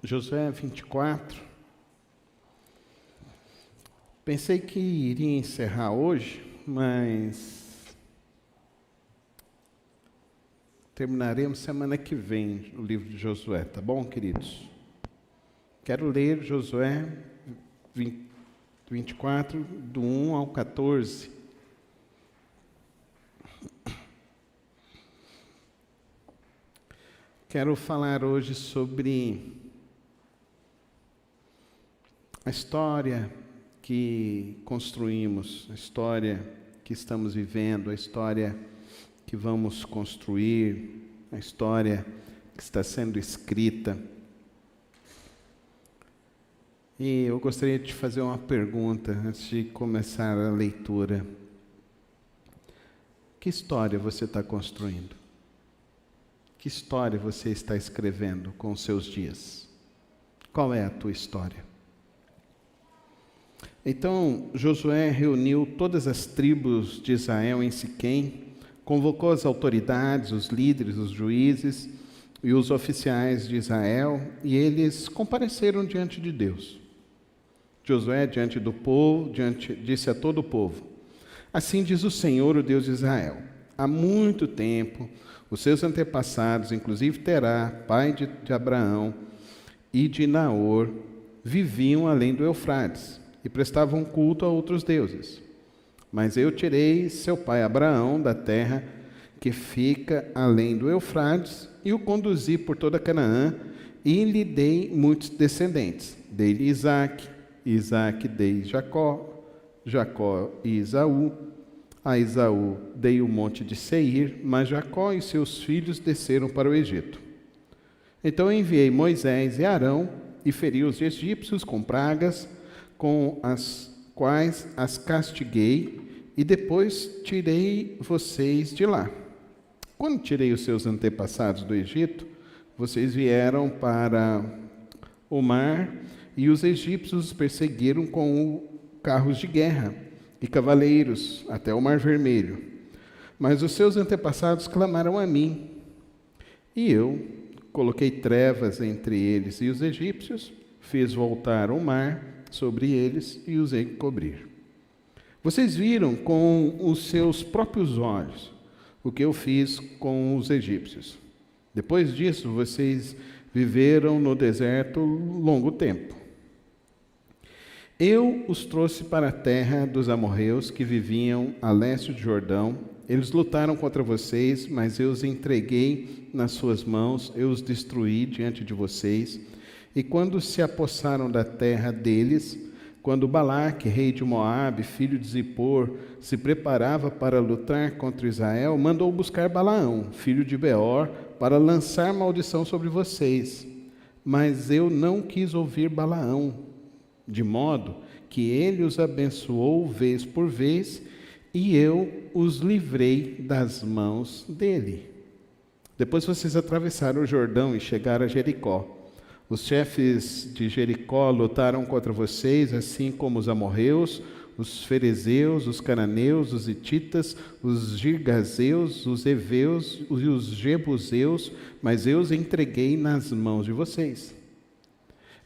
Josué 24. Pensei que iria encerrar hoje, mas terminaremos semana que vem o livro de Josué, tá bom, queridos? Quero ler Josué 24, do 1 ao 14. Quero falar hoje sobre a história que construímos, a história que estamos vivendo, a história que vamos construir, a história que está sendo escrita. E eu gostaria de te fazer uma pergunta antes de começar a leitura. Que história você está construindo? Que história você está escrevendo com os seus dias? Qual é a tua história? Então, Josué reuniu todas as tribos de Israel em Siquém, convocou as autoridades, os líderes, os juízes e os oficiais de Israel, e eles compareceram diante de Deus. Josué, diante do povo, disse a todo o povo: assim diz o Senhor, o Deus de Israel: há muito tempo, os seus antepassados, inclusive Terá, pai de Abraão e de Naor, viviam além do Eufrates e prestavam culto a outros deuses. Mas eu tirei seu pai Abraão da terra que fica além do Eufrates e o conduzi por toda Canaã e lhe dei muitos descendentes. Dei-lhe Isaque dei Jacó e Esaú. A Esaú dei o monte de Seir, mas Jacó e seus filhos desceram para o Egito. Então enviei Moisés e Arão e feri os egípcios com pragas, com as quais as castiguei, e depois tirei vocês de lá. Quando tirei os seus antepassados do Egito, vocês vieram para o mar, e os egípcios os perseguiram com carros de guerra e cavaleiros até o Mar Vermelho. Mas os seus antepassados clamaram a mim, e eu coloquei trevas entre eles e os egípcios, fiz voltar o mar sobre eles e os encobrir. Vocês viram com os seus próprios olhos o que eu fiz com os egípcios. Depois disso, vocês viveram no deserto longo tempo. Eu os trouxe para a terra dos amorreus que viviam a leste do Jordão. Eles lutaram contra vocês, mas eu os entreguei nas suas mãos, eu os destruí diante de vocês. E quando se apossaram da terra deles, quando Balaque, rei de Moabe, filho de Zippor, se preparava para lutar contra Israel, mandou buscar Balaão, filho de Beor, para lançar maldição sobre vocês. Mas eu não quis ouvir Balaão, de modo que ele os abençoou vez por vez, e eu os livrei das mãos dele. Depois vocês atravessaram o Jordão e chegaram a Jericó. Os chefes de Jericó lutaram contra vocês, assim como os amorreus, os ferezeus, os cananeus, os hititas, os girgazeus, os heveus e os jebuseus, mas eu os entreguei nas mãos de vocês.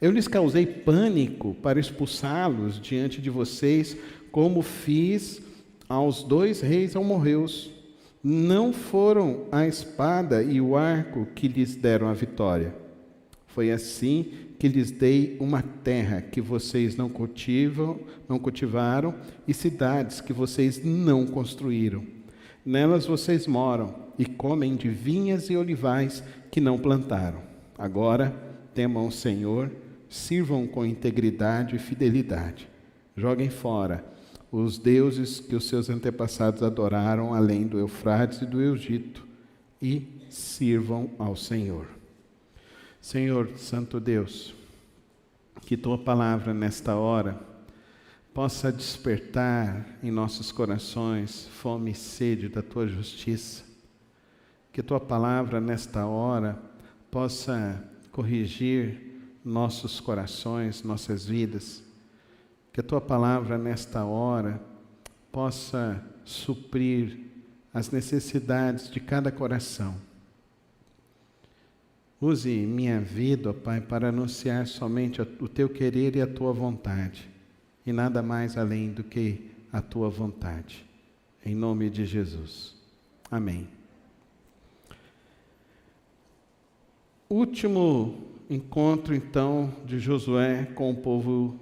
Eu lhes causei pânico para expulsá-los diante de vocês, como fiz aos 2 reis amorreus. Não foram a espada e o arco que lhes deram a vitória. Foi assim que lhes dei uma terra que vocês não cultivaram, e cidades que vocês não construíram. Nelas vocês moram e comem de vinhas e olivais que não plantaram. Agora temam o Senhor, sirvam com integridade e fidelidade. Joguem fora os deuses que os seus antepassados adoraram além do Eufrates e do Egito, e sirvam ao Senhor. Senhor, Santo Deus, que Tua palavra nesta hora possa despertar em nossos corações fome e sede da Tua justiça. Que Tua palavra nesta hora possa corrigir nossos corações, nossas vidas. Que a Tua palavra nesta hora possa suprir as necessidades de cada coração. Use minha vida, ó Pai, para anunciar somente o Teu querer e a Tua vontade, e nada mais além do que a Tua vontade. Em nome de Jesus. Amém. Último encontro, então, de Josué com o povo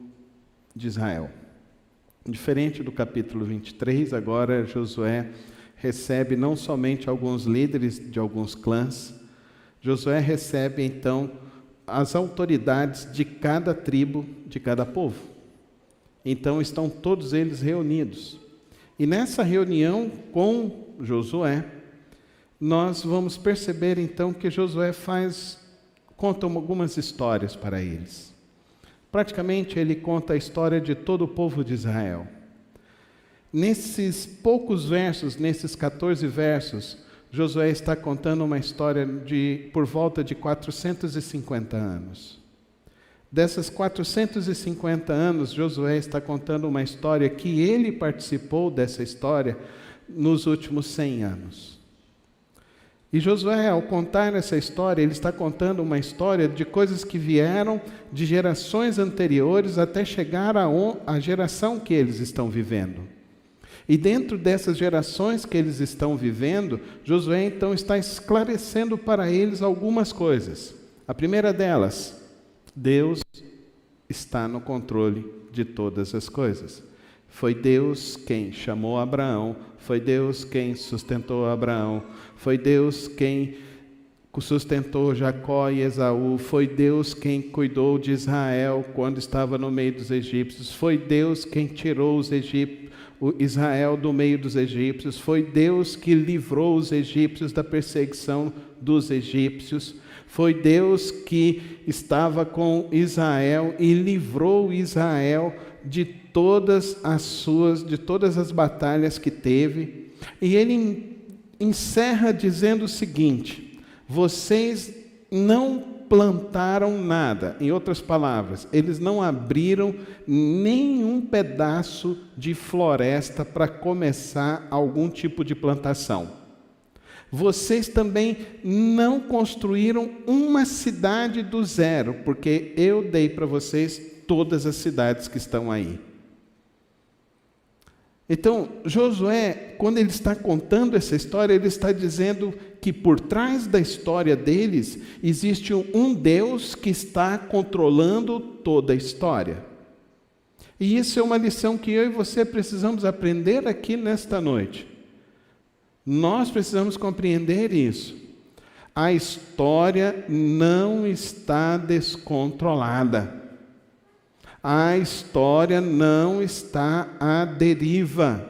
de Israel. Diferente do capítulo 23, agora Josué recebe não somente alguns líderes de alguns clãs, Josué recebe, então, as autoridades de cada tribo, de cada povo. Então, estão todos eles reunidos. E nessa reunião com Josué, nós vamos perceber, então, que Josué conta algumas histórias para eles. Praticamente, ele conta a história de todo o povo de Israel. Nesses poucos versos, nesses 14 versos, Josué está contando uma história por volta de 450 anos. Dessas 450 anos, Josué está contando uma história que ele participou dessa história nos últimos 100 anos. E Josué, ao contar essa história, ele está contando uma história de coisas que vieram de gerações anteriores até chegar à geração que eles estão vivendo. E dentro dessas gerações que eles estão vivendo, Josué então está esclarecendo para eles algumas coisas. A primeira delas, Deus está no controle de todas as coisas. Foi Deus quem chamou Abraão, foi Deus quem sustentou Abraão, foi Deus quem sustentou Jacó e Esaú, foi Deus quem cuidou de Israel quando estava no meio dos egípcios, foi Deus quem tirou Israel do meio dos egípcios, foi Deus que livrou os egípcios da perseguição dos egípcios, foi Deus que estava com Israel e livrou Israel de todas as batalhas que teve. E ele encerra dizendo o seguinte: vocês não plantaram nada. Em outras palavras, eles não abriram nenhum pedaço de floresta para começar algum tipo de plantação. Vocês também não construíram uma cidade do zero, porque eu dei para vocês todas as cidades que estão aí. Então, Josué, quando ele está contando essa história, ele está dizendo que por trás da história deles existe um Deus que está controlando toda a história. E isso é uma lição que eu e você precisamos aprender aqui nesta noite. Nós precisamos compreender isso. A história não está descontrolada. A história não está à deriva.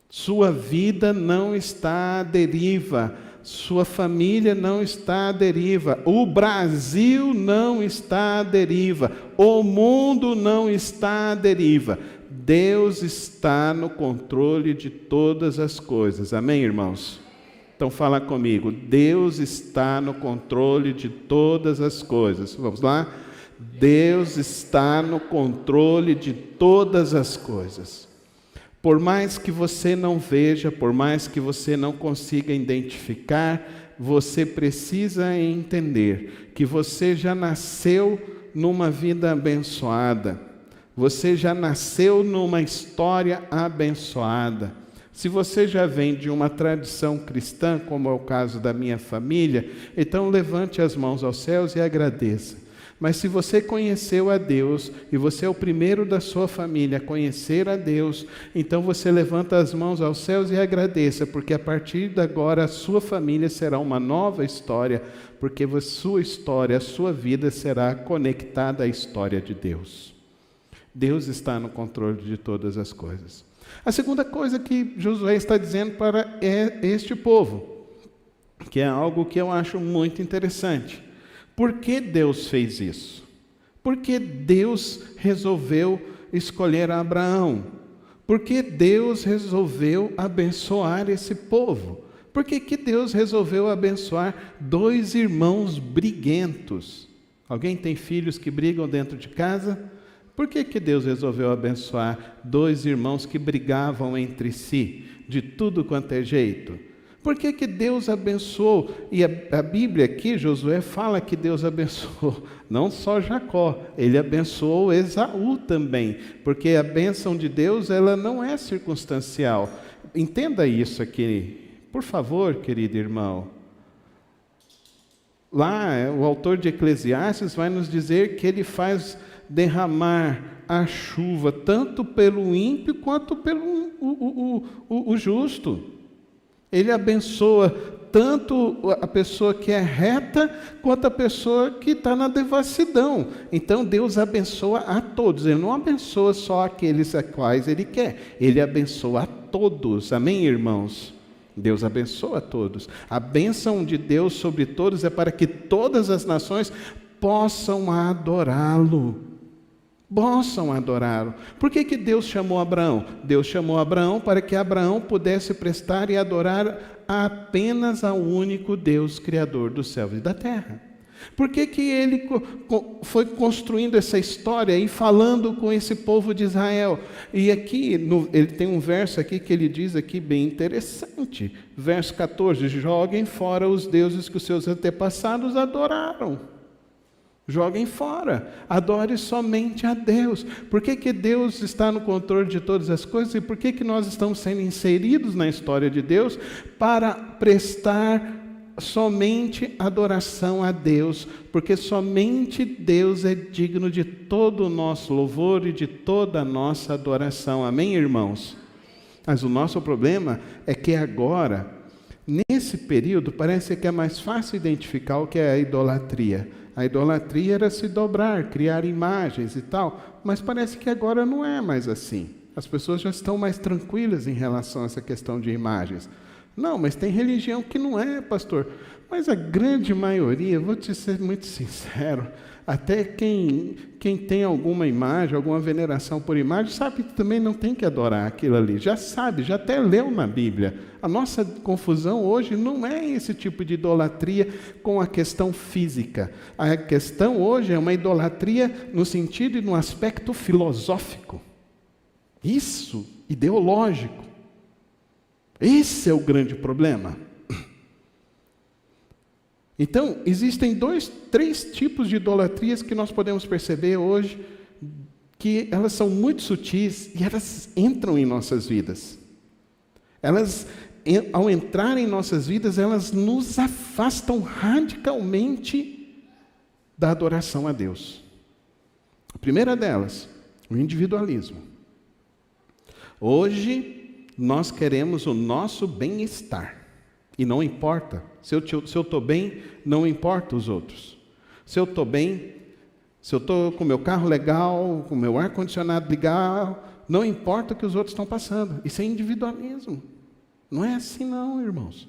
Sua vida não está à deriva. Sua família não está à deriva. O Brasil não está à deriva. O mundo não está à deriva. Deus está no controle de todas as coisas. Amém, irmãos? Então fala comigo. Deus está no controle de todas as coisas. Vamos lá? Deus está no controle de todas as coisas. Por mais que você não veja, por mais que você não consiga identificar, você precisa entender que você já nasceu numa vida abençoada. Você já nasceu numa história abençoada. Se você já vem de uma tradição cristã, como é o caso da minha família, então levante as mãos aos céus e agradeça. Mas se você conheceu a Deus, e você é o primeiro da sua família a conhecer a Deus, então você levanta as mãos aos céus e agradeça, porque a partir de agora a sua família será uma nova história, porque a sua história, a sua vida será conectada à história de Deus. Deus está no controle de todas as coisas. A segunda coisa que Josué está dizendo para este povo, que é algo que eu acho muito interessante. Por que Deus fez isso? Por que Deus resolveu escolher Abraão? Por que Deus resolveu abençoar esse povo? Por que Deus resolveu abençoar dois irmãos briguentos? Alguém tem filhos que brigam dentro de casa? Por que Deus resolveu abençoar dois irmãos que brigavam entre si, de tudo quanto é jeito? Por que que Deus abençoou? E a Bíblia aqui, Josué, fala que Deus abençoou não só Jacó, ele abençoou Esaú também, porque a bênção de Deus, ela não é circunstancial. Entenda isso aqui, por favor, querido irmão. Lá, o autor de Eclesiastes vai nos dizer que ele faz derramar a chuva tanto pelo ímpio quanto pelo o justo. Ele abençoa tanto a pessoa que é reta, quanto a pessoa que está na devassidão. Então, Deus abençoa a todos. Ele não abençoa só aqueles a quais Ele quer. Ele abençoa a todos. Amém, irmãos? Deus abençoa a todos. A bênção de Deus sobre todos é para que todas as nações possam adorá-lo. Possam adorá-lo. Por que que Deus chamou Abraão? Deus chamou Abraão para que Abraão pudesse prestar e adorar apenas ao único Deus Criador dos céus e da terra. Por que que ele foi construindo essa história e falando com esse povo de Israel? E aqui, ele tem um verso aqui que ele diz aqui bem interessante. Verso 14, joguem fora os deuses que os seus antepassados adoraram. Joguem fora, adore somente a Deus. Por que que Deus está no controle de todas as coisas? E por que que nós estamos sendo inseridos na história de Deus? Para prestar somente adoração a Deus, porque somente Deus é digno de todo o nosso louvor e de toda a nossa adoração. Amém, irmãos? Mas o nosso problema é que agora, nesse período, parece que é mais fácil identificar o que é a idolatria. A idolatria era se dobrar, criar imagens e tal, mas parece que agora não é mais assim. As pessoas já estão mais tranquilas em relação a essa questão de imagens. Não, mas tem religião que não é, pastor. Mas a grande maioria, vou te ser muito sincero, até quem tem alguma imagem, alguma veneração por imagem, sabe que também não tem que adorar aquilo ali. Já sabe, já até leu na Bíblia. A nossa confusão hoje não é esse tipo de idolatria com a questão física. A questão hoje é uma idolatria no sentido e no aspecto filosófico. Isso, ideológico. Esse é o grande problema. Então, existem 3 tipos de idolatrias que nós podemos perceber hoje, que elas são muito sutis e elas entram em nossas vidas. Elas, ao entrar em nossas vidas, elas nos afastam radicalmente da adoração a Deus. A primeira delas, o individualismo. Hoje, nós queremos o nosso bem-estar. E não importa. Se eu estou bem, não importa os outros. Se eu estou bem, se eu estou com o meu carro legal, com o meu ar-condicionado ligado, não importa o que os outros estão passando. Isso é individualismo. Não é assim não, irmãos.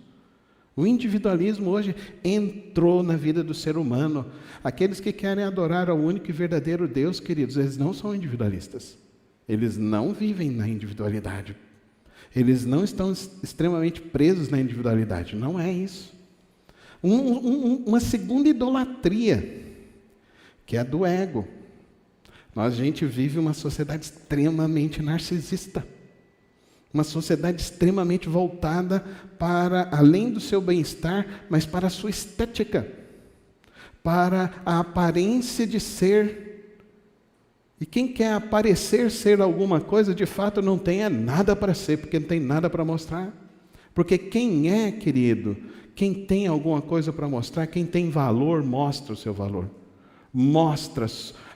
O individualismo hoje entrou na vida do ser humano. Aqueles que querem adorar ao único e verdadeiro Deus, queridos, eles não são individualistas. Eles não vivem na individualidade. Eles não estão extremamente presos na individualidade. Não é isso. Uma segunda idolatria, que é a do ego. A gente vive uma sociedade extremamente narcisista. Uma sociedade extremamente voltada para, além do seu bem-estar, mas para a sua estética. Para a aparência de ser. E quem quer aparecer ser alguma coisa, de fato não tem nada para ser, porque não tem nada para mostrar. Porque quem é, querido, quem tem alguma coisa para mostrar, quem tem valor, mostra o seu valor. Mostra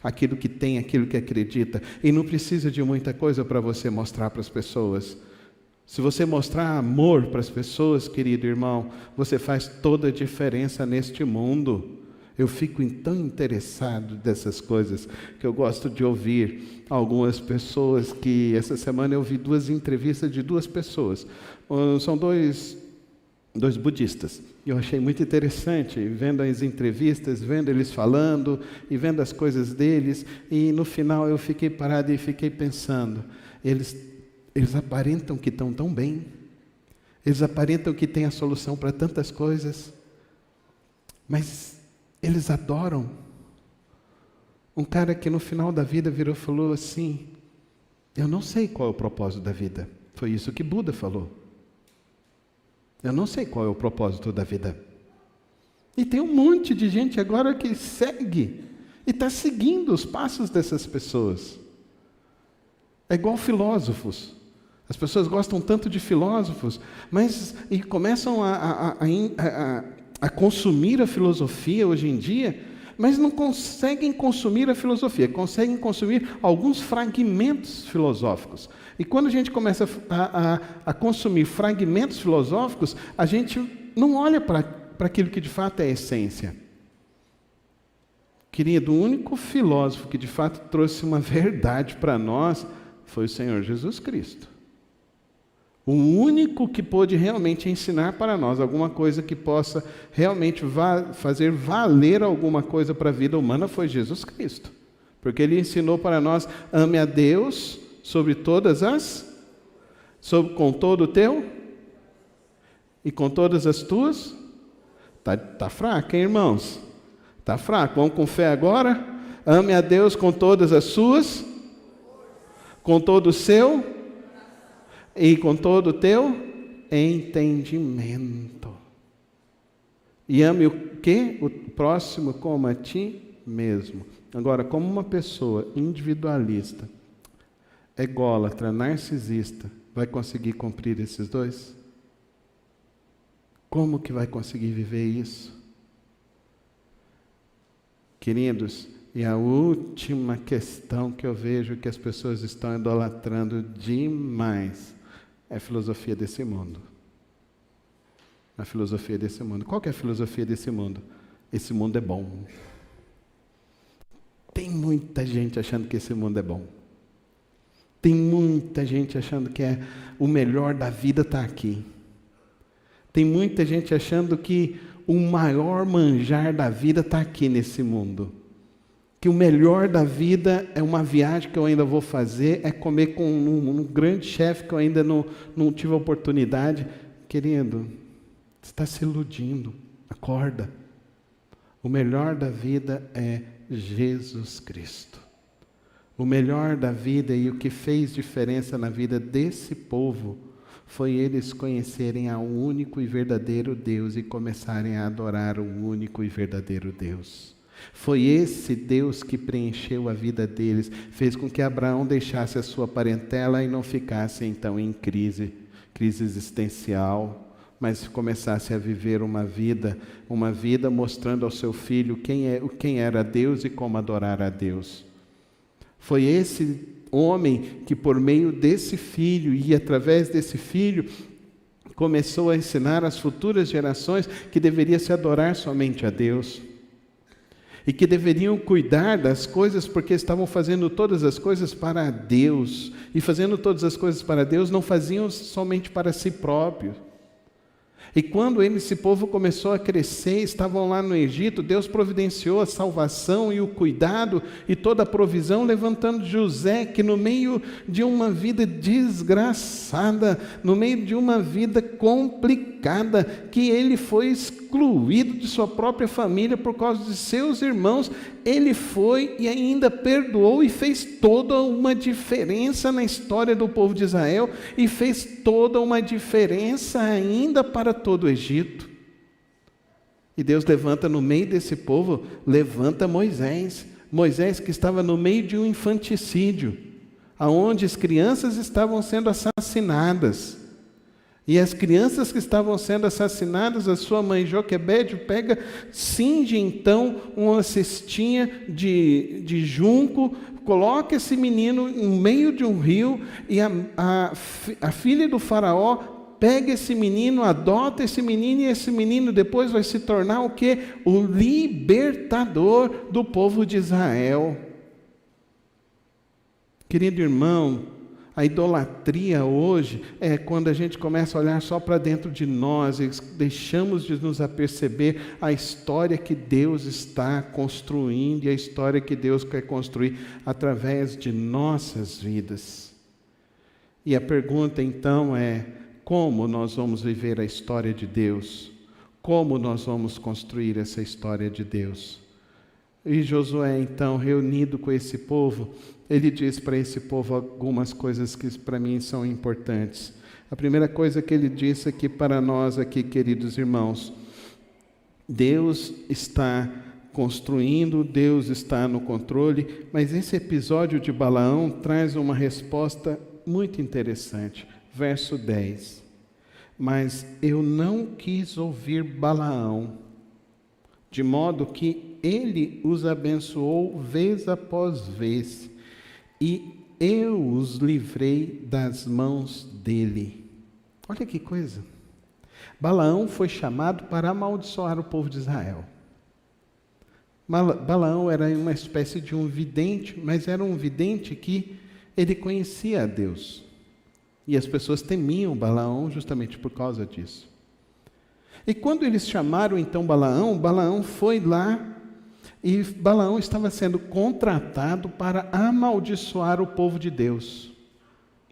aquilo que tem, aquilo que acredita. E não precisa de muita coisa para você mostrar para as pessoas. Se você mostrar amor para as pessoas, querido irmão, você faz toda a diferença neste mundo. Eu fico tão interessado dessas coisas que eu gosto de ouvir algumas pessoas que... Essa semana eu vi 2 entrevistas de 2 pessoas. São dois budistas. Eu achei muito interessante, vendo as entrevistas, vendo eles falando e vendo as coisas deles. E no final eu fiquei parado e fiquei pensando. Eles aparentam que estão tão bem. Eles aparentam que têm a solução para tantas coisas. Mas... eles adoram. Um cara que no final da vida virou e falou assim: eu não sei qual é o propósito da vida. Foi isso que Buda falou. Eu não sei qual é o propósito da vida. E tem um monte de gente agora que segue e está seguindo os passos dessas pessoas. É igual filósofos. As pessoas gostam tanto de filósofos, e começam a consumir a filosofia hoje em dia, mas não conseguem consumir a filosofia, conseguem consumir alguns fragmentos filosóficos. E quando a gente começa a consumir fragmentos filosóficos, a gente não olha para aquilo que de fato é a essência. Querido, o único filósofo que de fato trouxe uma verdade para nós foi o Senhor Jesus Cristo. O único que pôde realmente ensinar para nós alguma coisa que possa realmente fazer valer alguma coisa para a vida humana foi Jesus Cristo. Porque Ele ensinou para nós: ame a Deus sobre todas com todo o teu e com todas as tuas. Tá fraco, hein, irmãos? Tá fraco. Vamos com fé agora? Ame a Deus com todas as suas, com todo o seu e com todo o teu entendimento. E ame o quê? O próximo como a ti mesmo. Agora, como uma pessoa individualista, ególatra, narcisista, vai conseguir cumprir esses dois? Como que vai conseguir viver isso? Queridos, e a última questão que eu vejo que as pessoas estão idolatrando demais é a filosofia desse mundo. A filosofia desse mundo. Qual que é a filosofia desse mundo? Esse mundo é bom. Tem muita gente achando que esse mundo é bom. Tem muita gente achando que o melhor da vida está aqui. Tem muita gente achando que o maior manjar da vida está aqui nesse mundo. Que o melhor da vida é uma viagem que eu ainda vou fazer, é comer com um grande chefe que eu ainda não tive a oportunidade. Querido, você está se iludindo. Acorda. O melhor da vida é Jesus Cristo. O melhor da vida e o que fez diferença na vida desse povo foi eles conhecerem ao único e verdadeiro Deus e começarem a adorar o único e verdadeiro Deus. Foi esse Deus que preencheu a vida deles, fez com que Abraão deixasse a sua parentela e não ficasse então em crise existencial, mas começasse a viver uma vida mostrando ao seu filho quem era Deus e como adorar a Deus. Foi esse homem que por meio desse filho e através desse filho começou a ensinar às futuras gerações que deveria se adorar somente a Deus. E que deveriam cuidar das coisas porque estavam fazendo todas as coisas para Deus. E fazendo todas as coisas para Deus, não faziam somente para si próprios. E quando esse povo começou a crescer, estavam lá no Egito, Deus providenciou a salvação e o cuidado e toda a provisão, levantando José, que no meio de uma vida desgraçada, no meio de uma vida complicada, que ele foi excluído de sua própria família por causa de seus irmãos, ele foi e ainda perdoou e fez toda uma diferença na história do povo de Israel e fez toda uma diferença ainda para todo o Egito. E Deus levanta no meio desse povo, levanta Moisés que estava no meio de um infanticídio, aonde as crianças estavam sendo assassinadas. E as crianças que estavam sendo assassinadas, a sua mãe Joquebede cinge então uma cestinha de junco, coloca esse menino no meio de um rio, e a filha do faraó pega esse menino, adota esse menino, e esse menino depois vai se tornar o quê? O libertador do povo de Israel. Querido irmão, a idolatria hoje é quando a gente começa a olhar só para dentro de nós e deixamos de nos aperceber a história que Deus está construindo e a história que Deus quer construir através de nossas vidas. E a pergunta então é: como nós vamos viver a história de Deus? Como nós vamos construir essa história de Deus? E Josué, então, reunido com esse povo, ele diz para esse povo algumas coisas que para mim são importantes. A primeira coisa que ele disse aqui para nós, aqui, queridos irmãos, Deus está construindo, Deus está no controle, mas esse episódio de Balaão traz uma resposta muito interessante. Verso 10. Mas eu não quis ouvir Balaão, de modo que ele os abençoou vez após vez, e eu os livrei das mãos dele. Olha que coisa. Balaão foi chamado para amaldiçoar o povo de Israel. Balaão era uma espécie de um vidente, mas era um vidente que ele conhecia a Deus. E as pessoas temiam Balaão justamente por causa disso. E quando eles chamaram então Balaão, Balaão foi lá, e Balaão estava sendo contratado para amaldiçoar o povo de Deus.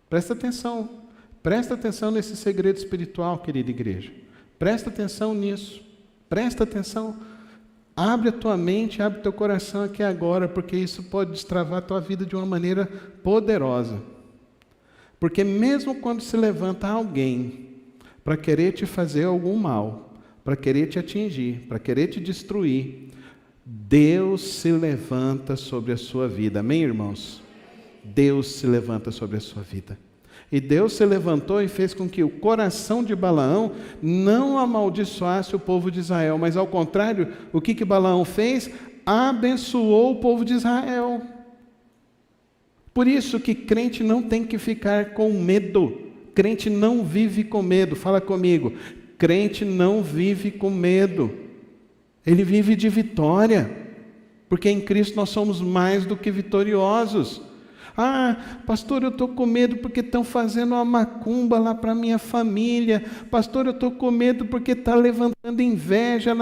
Presta atenção nesse segredo espiritual, querida igreja. Presta atenção nisso, presta atenção. Abre a tua mente, abre teu coração aqui agora, porque isso pode destravar a tua vida de uma maneira poderosa. Porque mesmo quando se levanta alguém para querer te fazer algum mal, para querer te atingir, para querer te destruir, Deus se levanta sobre a sua vida. Amém, irmãos? Deus se levanta sobre a sua vida. E Deus se levantou e fez com que o coração de Balaão não amaldiçoasse o povo de Israel, mas ao contrário, o que Balaão fez? Abençoou o povo de Israel. Por isso que crente não tem que ficar com medo. Crente não vive com medo. Fala comigo. Crente não vive com medo. Ele vive de vitória. Porque em Cristo nós somos mais do que vitoriosos. Ah, pastor, eu estou com medo porque estão fazendo uma macumba lá para a minha família. Pastor, eu estou com medo porque está levantando inveja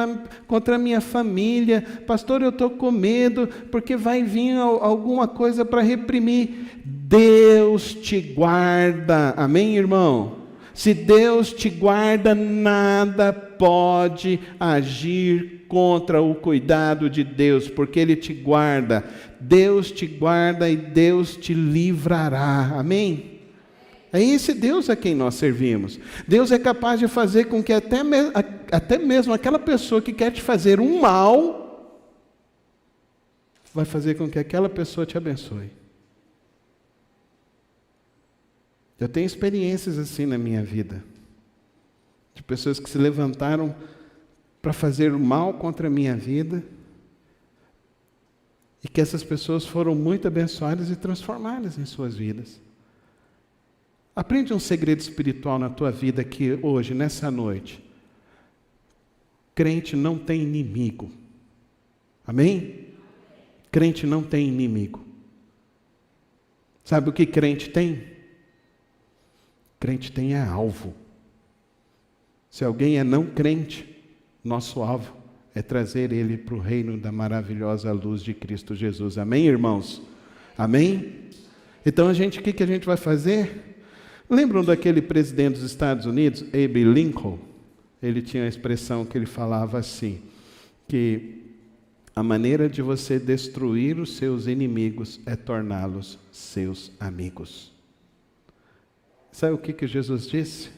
contra a minha família. Pastor, eu estou com medo porque vai vir alguma coisa para reprimir. Deus te guarda. Amém, irmão? Se Deus te guarda, nada pode agir contra o cuidado de Deus, porque Ele te guarda. Deus te guarda e Deus te livrará. Amém? É esse Deus a quem nós servimos. Deus é capaz de fazer com que até mesmo aquela pessoa que quer te fazer um mal, vai fazer com que aquela pessoa te abençoe. Eu tenho experiências assim na minha vida, de pessoas que se levantaram para fazer mal contra a minha vida, e que essas pessoas foram muito abençoadas e transformadas em suas vidas. Aprende um segredo espiritual na tua vida aqui hoje, nessa noite. Crente não tem inimigo. Amém? Crente não tem inimigo. Sabe o que crente tem? Crente tem alvo. Se alguém é não crente, nosso alvo é trazer ele para o reino da maravilhosa luz de Cristo Jesus. Amém, irmãos? Amém? Então, o que a gente vai fazer? Lembram daquele presidente dos Estados Unidos, Abe Lincoln? Ele tinha a expressão que ele falava assim, que a maneira de você destruir os seus inimigos é torná-los seus amigos. Sabe o que Jesus disse?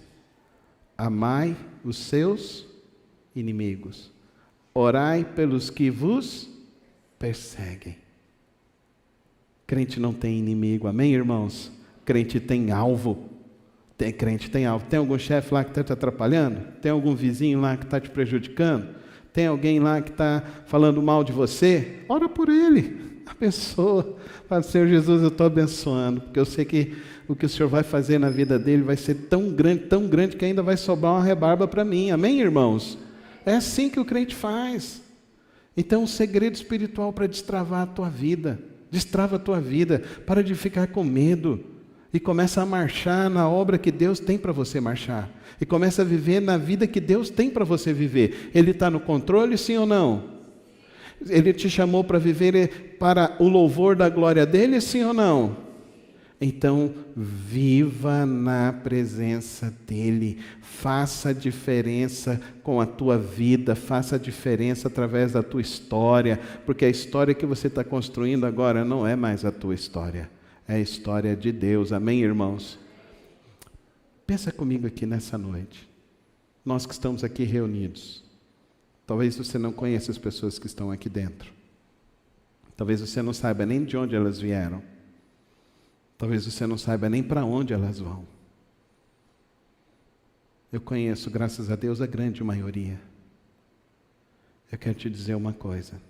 Amai os seus inimigos. Orai pelos que vos perseguem. Crente não tem inimigo, amém, irmãos? Crente tem alvo. Crente tem alvo. Tem algum chefe lá que está te atrapalhando? Tem algum vizinho lá que está te prejudicando? Tem alguém lá que está falando mal de você? Ora por ele. Abençoa. Fala, Senhor Jesus, eu estou abençoando, porque eu sei que o que o Senhor vai fazer na vida dele vai ser tão grande que ainda vai sobrar uma rebarba para mim. Amém, irmãos? É assim que o crente faz. Então, um segredo espiritual para destravar a tua vida. Destrava a tua vida. Para de ficar com medo. E começa a marchar na obra que Deus tem para você marchar. E começa a viver na vida que Deus tem para você viver. Ele está no controle, sim ou não? Ele te chamou para viver para o louvor da glória dele, sim ou não? Então, viva na presença dEle, faça a diferença com a tua vida, faça a diferença através da tua história, porque a história que você está construindo agora não é mais a tua história, é a história de Deus, amém, irmãos? Pensa comigo aqui nessa noite. Nós que estamos aqui reunidos. Talvez você não conheça as pessoas que estão aqui dentro. Talvez você não saiba nem de onde elas vieram. Talvez você não saiba nem para onde elas vão. Eu conheço, graças a Deus, a grande maioria. Eu quero te dizer uma coisa.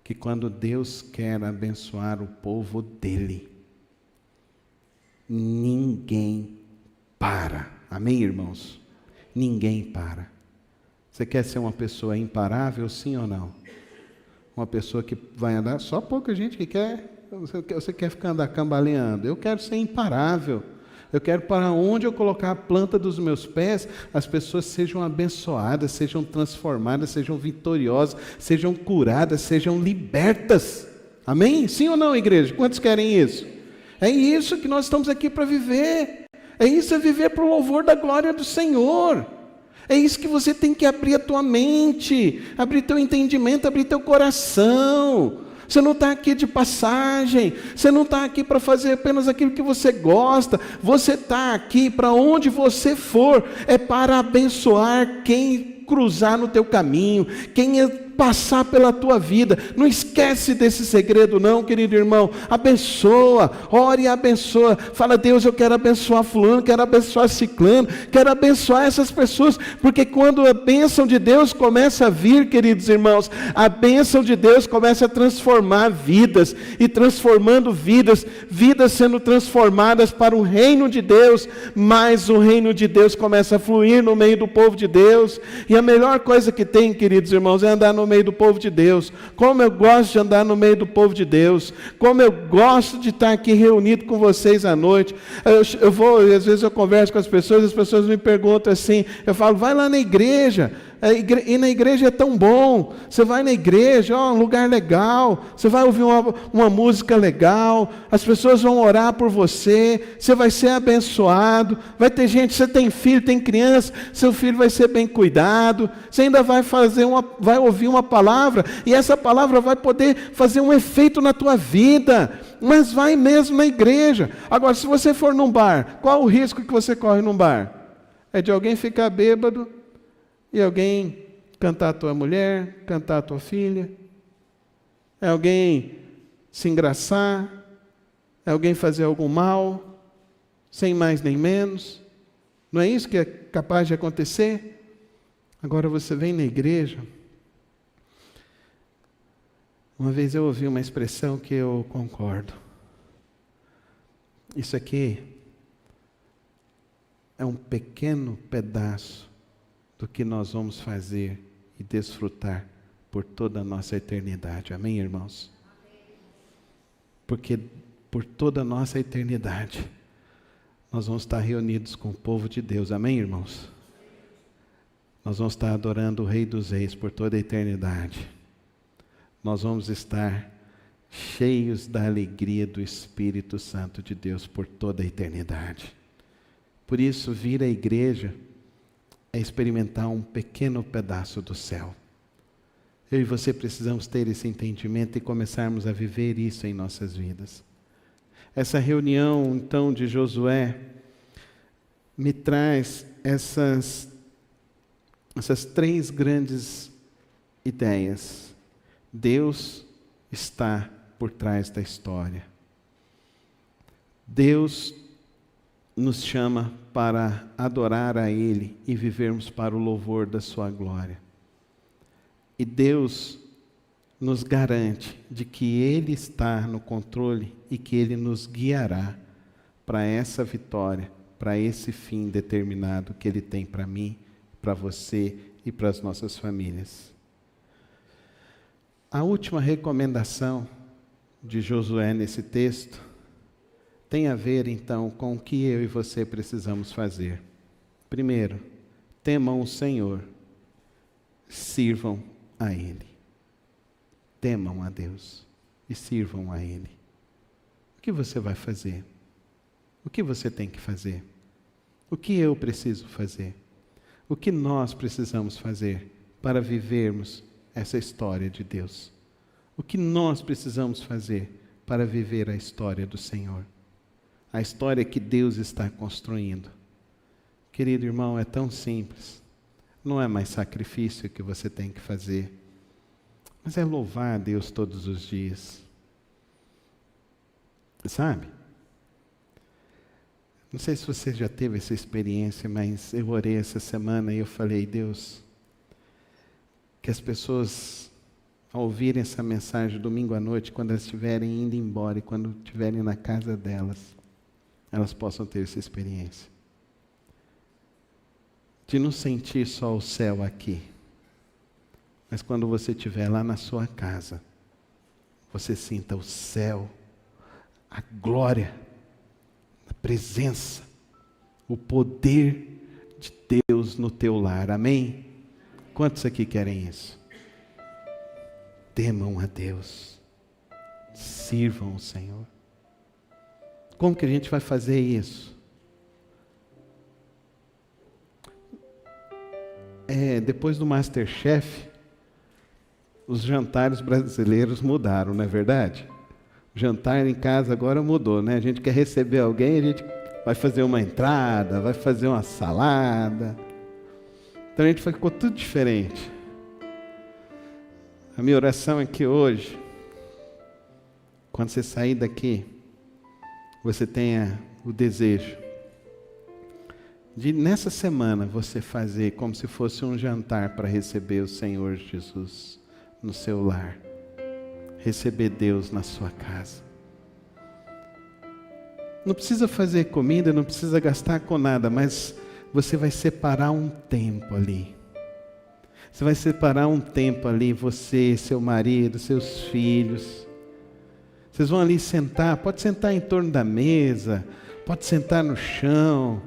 Que quando Deus quer abençoar o povo dele, ninguém para. Amém, irmãos? Ninguém para. Você quer ser uma pessoa imparável, sim ou não? Uma pessoa que vai andar, só pouca gente que quer, você quer ficar andar cambaleando. Eu quero ser imparável. Eu quero para onde eu colocar a planta dos meus pés, as pessoas sejam abençoadas, sejam transformadas, sejam vitoriosas, sejam curadas, sejam libertas. Amém? Sim ou não, igreja? Quantos querem isso? É isso que nós estamos aqui para viver. É isso, é viver para o louvor da glória do Senhor. É isso que você tem que abrir a tua mente, abrir teu entendimento, abrir teu coração. Você não está aqui de passagem, você não está aqui para fazer apenas aquilo que você gosta, você está aqui para onde você for, é para abençoar quem cruzar no teu caminho, quem passar pela tua vida. Não esquece desse segredo não, querido irmão. Abençoa, ore e abençoa. Fala: Deus, eu quero abençoar fulano, quero abençoar ciclano, quero abençoar essas pessoas, porque quando a bênção de Deus começa a vir, queridos irmãos, a bênção de Deus começa a transformar vidas, e transformando vidas, vidas sendo transformadas para o reino de Deus, mas o reino de Deus começa a fluir no meio do povo de Deus. E a melhor coisa que tem, queridos irmãos, é andar no meio do povo de Deus. Como eu gosto de andar no meio do povo de Deus, como eu gosto de estar aqui reunido com vocês à noite. Eu vou, às vezes eu converso com as pessoas me perguntam assim, eu falo: vai lá na igreja. E na igreja é tão bom. Você vai na igreja, um lugar legal, você vai ouvir uma música legal, as pessoas vão orar por você, você vai ser abençoado, vai ter gente, você tem filho, tem criança, seu filho vai ser bem cuidado, você ainda vai ouvir uma palavra, e essa palavra vai poder fazer um efeito na tua vida. Mas vai mesmo na igreja. Agora, se você for num bar, qual o risco que você corre num bar? É de alguém ficar bêbado, e alguém cantar a tua mulher, cantar a tua filha. É alguém se engraçar. É alguém fazer algum mal, sem mais nem menos. Não é isso que é capaz de acontecer? Agora você vem na igreja. Uma vez eu ouvi uma expressão que eu concordo. Isso aqui é um pequeno pedaço do que nós vamos fazer e desfrutar por toda a nossa eternidade. Amém, irmãos? Porque por toda a nossa eternidade nós vamos estar reunidos com o povo de Deus. Amém, irmãos? Nós vamos estar adorando o Rei dos Reis por toda a eternidade. Nós vamos estar cheios da alegria do Espírito Santo de Deus por toda a eternidade. Por isso, vir à igreja é experimentar um pequeno pedaço do céu. Eu e você precisamos ter esse entendimento e começarmos a viver isso em nossas vidas. Essa reunião, então, de Josué, me traz essas 3 grandes ideias. Deus está por trás da história. Deus nos chama para adorar a Ele e vivermos para o louvor da sua glória. E Deus nos garante de que Ele está no controle e que Ele nos guiará para essa vitória, para esse fim determinado que Ele tem para mim, para você e para as nossas famílias. A última recomendação de Josué nesse texto tem a ver, então, com o que eu e você precisamos fazer. Primeiro, temam o Senhor, sirvam a Ele. Temam a Deus e sirvam a Ele. O que você vai fazer? O que você tem que fazer? O que eu preciso fazer? O que nós precisamos fazer para vivermos essa história de Deus? O que nós precisamos fazer para viver a história do Senhor? A história que Deus está construindo. Querido irmão, é tão simples. Não é mais sacrifício que você tem que fazer, mas é louvar a Deus todos os dias. Sabe? Não sei se você já teve essa experiência, mas eu orei essa semana e eu falei, Deus, que as pessoas, ao ouvirem essa mensagem domingo à noite, quando elas estiverem indo embora e quando estiverem na casa delas, elas possam ter essa experiência. De não sentir só o céu aqui, mas quando você estiver lá na sua casa, você sinta o céu, a glória, a presença, o poder de Deus no teu lar. Amém? Quantos aqui querem isso? Temam a Deus, sirvam o Senhor. Como que a gente vai fazer isso? Depois do MasterChef, os jantares brasileiros mudaram, não é verdade? O jantar em casa agora mudou, né? A gente quer receber alguém, a gente vai fazer uma entrada, vai fazer uma salada. Então a gente ficou tudo diferente. A minha oração é que hoje, quando você sair daqui, você tenha o desejo de, nessa semana, você fazer como se fosse um jantar para receber o Senhor Jesus no seu lar. Receber Deus na sua casa. Não precisa fazer comida, não precisa gastar com nada, mas você vai separar um tempo ali. Você vai separar um tempo ali, você, seu marido, seus filhos. Vocês vão ali sentar, pode sentar em torno da mesa, pode sentar no chão,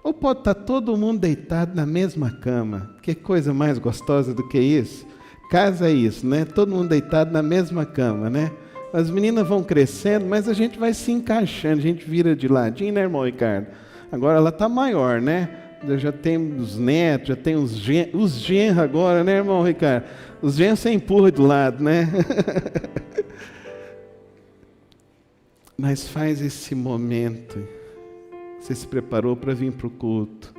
ou pode estar todo mundo deitado na mesma cama. Que coisa mais gostosa do que isso? Casa é isso, né? Todo mundo deitado na mesma cama, né? As meninas vão crescendo, mas a gente vai se encaixando, a gente vira de ladinho, né, irmão Ricardo? Agora ela está maior, né? Já tem os netos, já tem os genros agora, né, irmão Ricardo? Os genros você empurra do lado, né? Mas faz esse momento. Você se preparou para vir para o culto.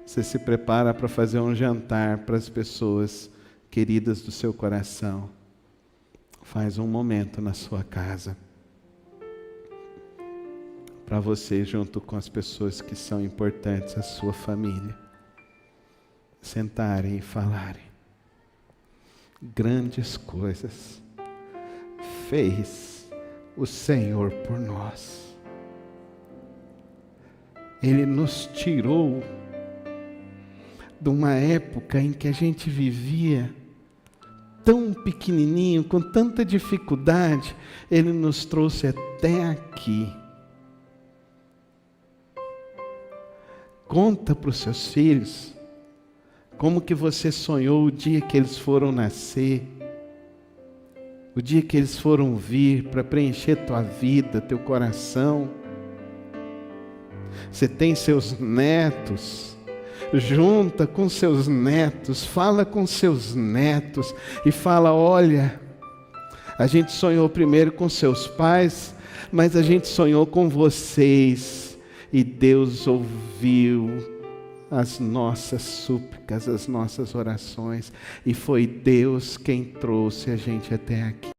Você se prepara para fazer um jantar para as pessoas queridas do seu coração. Faz um momento na sua casa. Para você, junto com as pessoas que são importantes, a sua família. Sentarem e falarem. Grandes coisas fez o Senhor por nós. Ele nos tirou de uma época em que a gente vivia tão pequenininho, com tanta dificuldade. Ele nos trouxe até aqui. Conta para os seus filhos como que você sonhou o dia que eles foram nascer, o dia que eles foram vir para preencher tua vida, teu coração. Você tem seus netos, junta com seus netos, fala com seus netos e fala, olha, a gente sonhou primeiro com seus pais, mas a gente sonhou com vocês. E Deus ouviu as nossas súplicas, as nossas orações. E foi Deus quem trouxe a gente até aqui.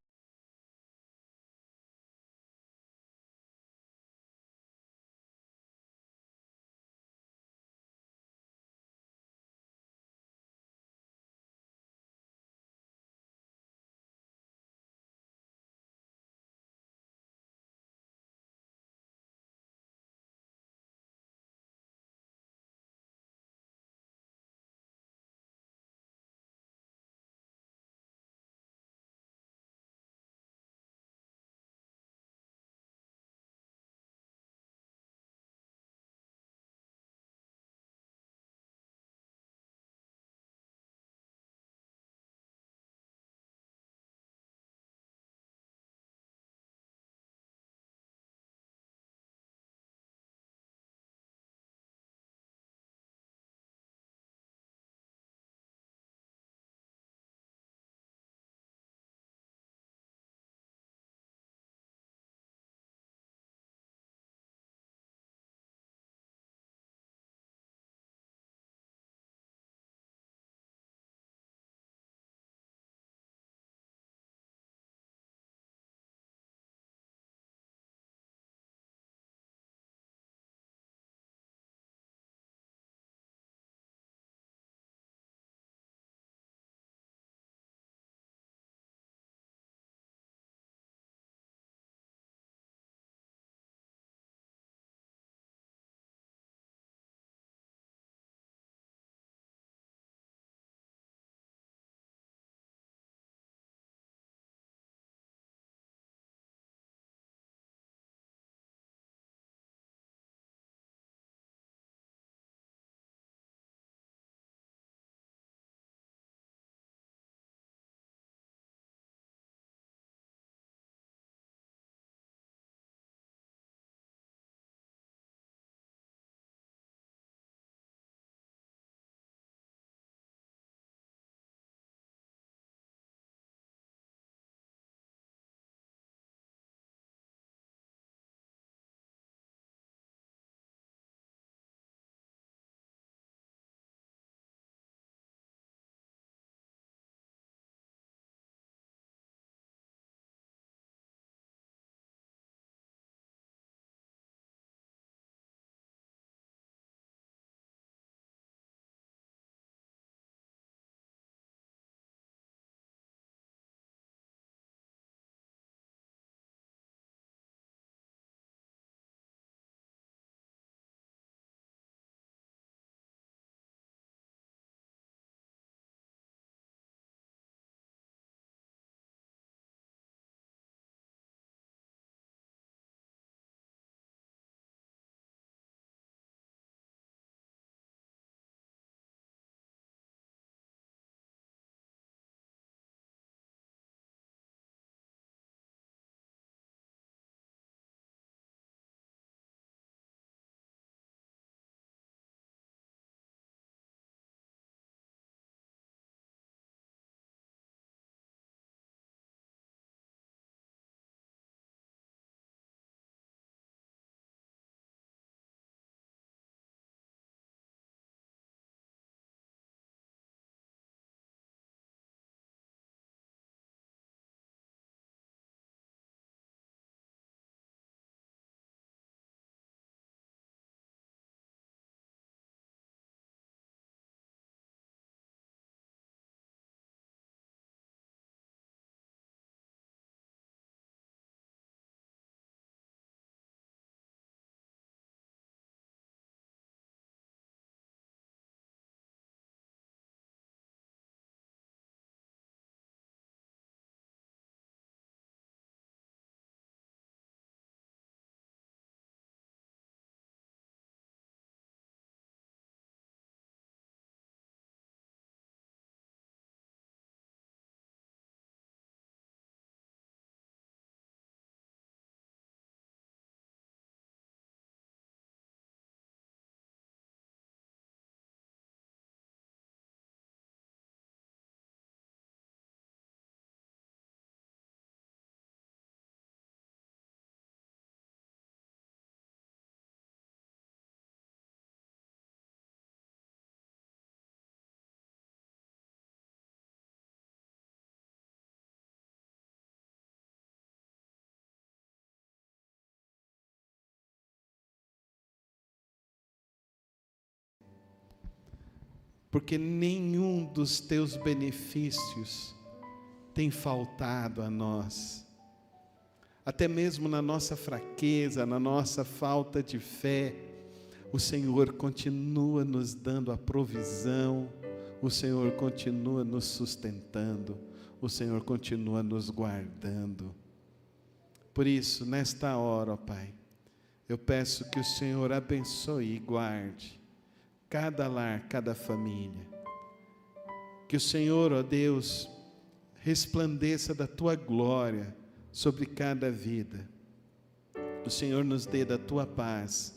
porque nenhum dos teus benefícios tem faltado a nós. Até mesmo na nossa fraqueza, na nossa falta de fé, o Senhor continua nos dando a provisão, o Senhor continua nos sustentando, o Senhor continua nos guardando. Por isso, nesta hora, ó Pai, eu peço que o Senhor abençoe e guarde cada lar, cada família. Que o Senhor, ó Deus, resplandeça da Tua glória sobre cada vida. O Senhor nos dê da Tua paz,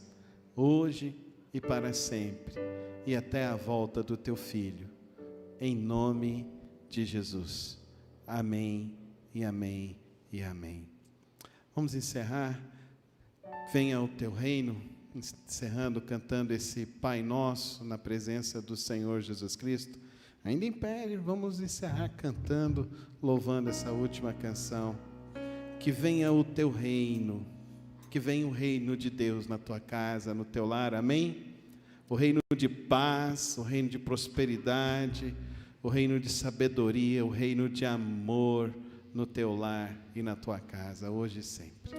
hoje e para sempre, e até a volta do Teu Filho. Em nome de Jesus. Amém, e amém, e amém. Vamos encerrar. Venha o Teu reino, encerrando, cantando esse Pai Nosso, na presença do Senhor Jesus Cristo. Ainda em pé, vamos encerrar cantando, louvando essa última canção. Que venha o Teu reino, que venha o reino de Deus na tua casa, no teu lar, amém? O reino de paz, o reino de prosperidade, o reino de sabedoria, o reino de amor no teu lar e na tua casa, hoje e sempre.